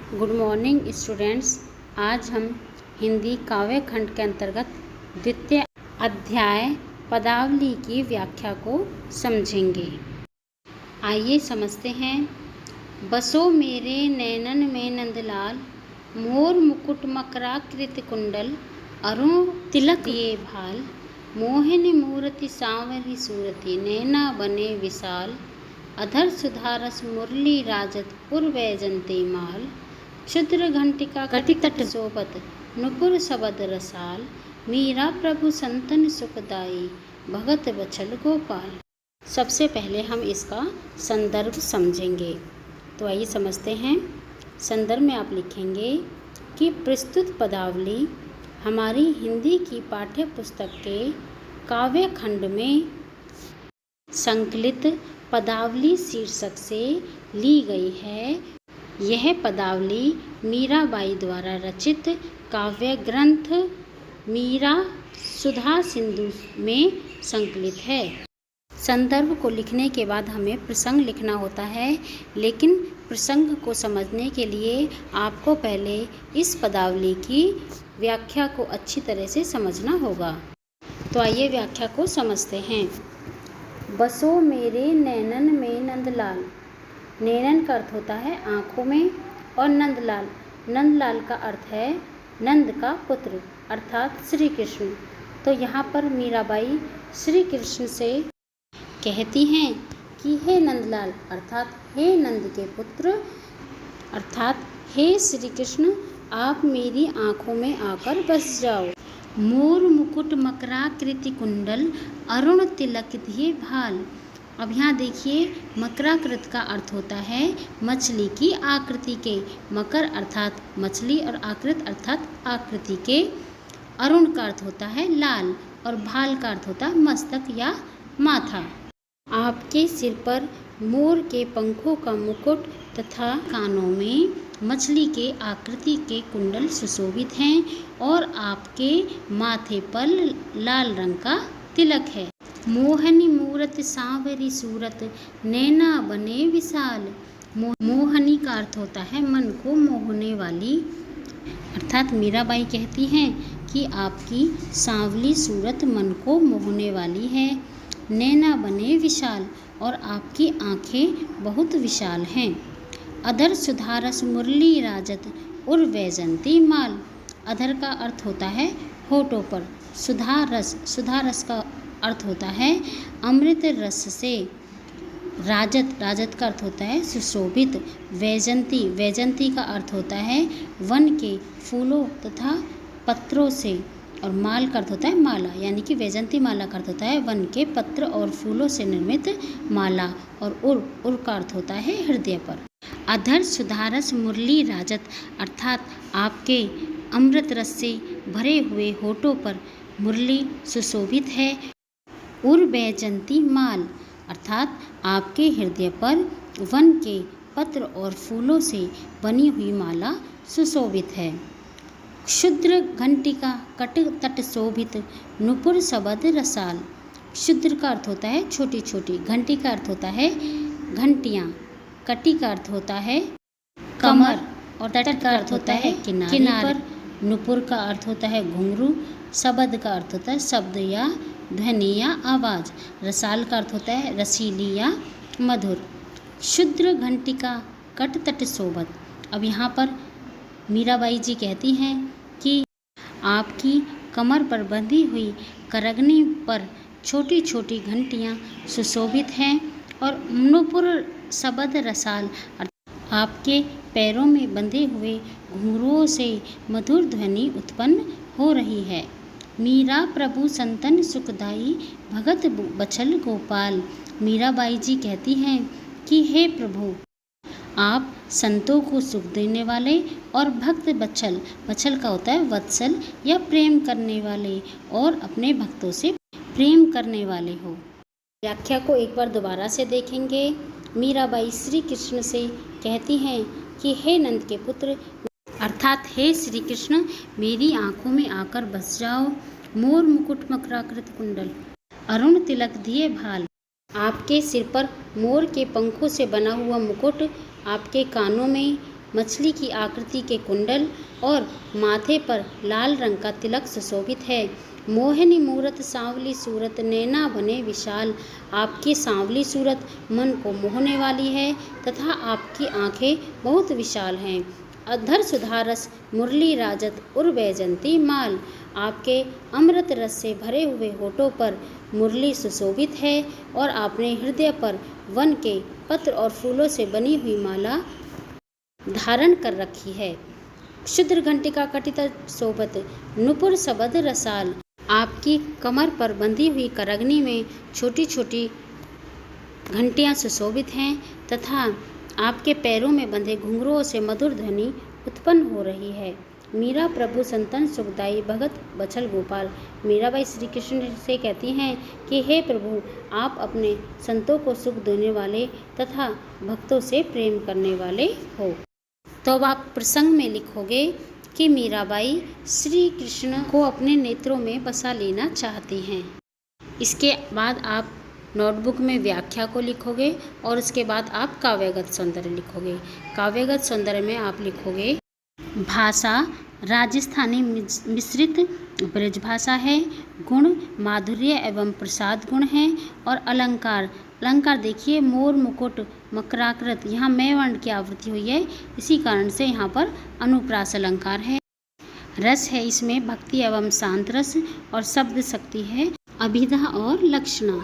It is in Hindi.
Good morning students. आज हम हिंदी काव्य खंड के अंतर्गत द्वितीय अध्याय पदावली की व्याख्या को समझेंगे। आइए समझते हैं। बसो मेरे नैनन में नंदलाल, मोर मुकुट मकराकृत कुंडल, अरुण तिलक दिए भाल, मोहिनी मूर्ति सांवरी सूरति, नैना बने विशाल, अधर सुधारस मुरली राजत पूर्वैजंती माल, क्षुद्र घंटिका कटितट शोभत, नुपुर सबद रसाल, मीरा प्रभु संतन सुखदाई, भगत बछल गोपाल। सबसे पहले हम इसका संदर्भ समझेंगे। तो आइए समझते हैं। संदर्भ में आप लिखेंगे कि प्रस्तुत पदावली हमारी हिंदी की पाठ्य पुस्तक के काव्य खंड में संकलित पदावली शीर्षक से ली गई है। यह पदावली मीराबाई द्वारा रचित काव्य ग्रंथ मीरा सुधा सिंधु में संकलित है। संदर्भ को लिखने के बाद हमें प्रसंग लिखना होता है, लेकिन प्रसंग को समझने के लिए आपको पहले इस पदावली की व्याख्या को अच्छी तरह से समझना होगा। तो आइए व्याख्या को समझते हैं। बसो मेरे नैनन में नंदलाल। नैनन का अर्थ होता है आँखों में, और नंदलाल, नंदलाल का अर्थ है नंद का पुत्र अर्थात श्री कृष्ण। तो यहाँ पर मीराबाई श्री कृष्ण से कहती हैं कि हे नंदलाल अर्थात हे नंद के पुत्र अर्थात हे श्री कृष्ण, आप मेरी आँखों में आकर बस जाओ। मोर मुकुट मकराकृति कुंडल, अरुण तिलक दिए भाल। अब यहाँ देखिए, मकराकृत का अर्थ होता है मछली की आकृति के। मकर अर्थात मछली और आकृत अर्थात आकृति के। अरुण का अर्थ होता है लाल और भाल का अर्थ होता है मस्तक या माथा। आपके सिर पर मोर के पंखों का मुकुट तथा कानों में मछली के आकृति के कुंडल सुशोभित हैं और आपके माथे पर लाल रंग का तिलक है। मोहनी मूरत सांवरी सूरत, नैना बने विशाल। मोहनी का अर्थ होता है मन को मोहने वाली, अर्थात मीराबाई कहती हैं कि आपकी सांवली सूरत मन को मोहने वाली है। नैना बने विशाल, और आपकी आँखें बहुत विशाल हैं। अधर सुधारस मुरली राजत उर्वैजंती माल। अधर का अर्थ होता है होठों पर। सुधा रस का अर्थ होता है अमृत रस से। राजत, राजत का अर्थ होता है सुशोभित। वैजंती, वैजंती का अर्थ होता है वन के फूलों तथा पत्रों से। और माल का अर्थ होता है माला, यानी कि वैजंती माला का अर्थ होता है वन के पत्र और फूलों से निर्मित माला। और उर का अर्थ होता है हृदय पर। अधर सुधारस मुरली राजत अर्थात आपके अमृत रस से भरे हुए होठों पर मुरली सुशोभित है। उर्वैजंती माल अर्थात आपके हृदय पर वन के पत्र और फूलों से बनी हुई माला सुशोभित है। क्षुद्र घंटिका कट तट शोभित, नुपुर सबद रसाल। क्षुद्र का अर्थ होता है छोटी छोटी, घंटी का अर्थ होता है घंटियाँ, कटी का अर्थ होता है कमर, और तट का अर्थ होता है किनारे पर। नुपुर का अर्थ होता है घुंघरू। सबद का अर्थ होता है शब्द या ध्वनि या आवाज़। रसाल का अर्थ होता है रसीली या मधुर। क्षुद्र घंटिका कट तट शोभत। अब यहाँ पर मीराबाई जी कहती हैं कि आपकी कमर पर बंधी हुई करगनी पर छोटी छोटी घंटियाँ सुशोभित हैं। और नुपुर सबद रसाल आपके पैरों में बंधे हुए घुंघरुओं से मधुर ध्वनि उत्पन्न हो रही है। मीरा प्रभु संतन सुखदाई, भगत बछल गोपाल। मीराबाई जी कहती हैं कि हे प्रभु, आप संतों को सुख देने वाले और भक्त बछल, बछल का होता है वत्सल या प्रेम करने वाले, और अपने भक्तों से प्रेम करने वाले हो। व्याख्या को एक बार दोबारा से देखेंगे। मीराबाई श्री कृष्ण से कहती हैं कि हे नंद के पुत्र अर्थात हे श्री कृष्ण, मेरी आँखों में आकर बस जाओ। मोर मुकुट मकराकृत कुंडल, अरुण तिलक दिए भाल। आपके सिर पर मोर के पंखों से बना हुआ मुकुट, आपके कानों में मछली की आकृति के कुंडल और माथे पर लाल रंग का तिलक सुशोभित है। मोहिनी मूरत सांवली सूरत नैना बने विशाल। आपकी सांवली सूरत मन को मोहने वाली है तथा आपकी आंखें बहुत विशाल हैं। अधर सुधारस मुरली राजत उर वैजंती माल। आपके अमृत रस से भरे हुए होठों पर मुरली सुशोभित है और आपने हृदय पर वन के पत्र और फूलों से बनी हुई माला धारण कर रखी है। क्षुद्र घंटिका कटित शोभत नुपुर सबद रसाल। आपकी कमर पर बंधी हुई करगनी में छोटी छोटी घंटियाँ सुशोभित हैं तथा आपके पैरों में बंधे घुंघरुओं से मधुर ध्वनि उत्पन्न हो रही है। मीरा प्रभु संतन सुखदाई भगत बछल गोपाल। मीराबाई श्री कृष्ण से कहती हैं कि हे प्रभु, आप अपने संतों को सुख देने वाले तथा भक्तों से प्रेम करने वाले हो। तो अब आप प्रसंग में लिखोगे कि मीराबाई श्री कृष्ण को अपने नेत्रों में बसा लेना चाहती हैं। इसके बाद आप नोटबुक में व्याख्या को लिखोगे और उसके बाद आप काव्यगत सौंदर्य लिखोगे। काव्यगत सौंदर्य में आप लिखोगे भाषा राजस्थानी मिश्रित ब्रज भाषा है। गुण माधुर्य एवं प्रसाद गुण है। और अलंकार, अलंकार देखिए मोर मुकुट मकराकृत, यहाँ मैं वर्ण की आवृत्ति हुई है, इसी कारण से यहाँ पर अनुप्रास अलंकार है। रस है इसमें भक्ति एवं शांत रस और शब्द शक्ति है अभिधा और लक्षणा।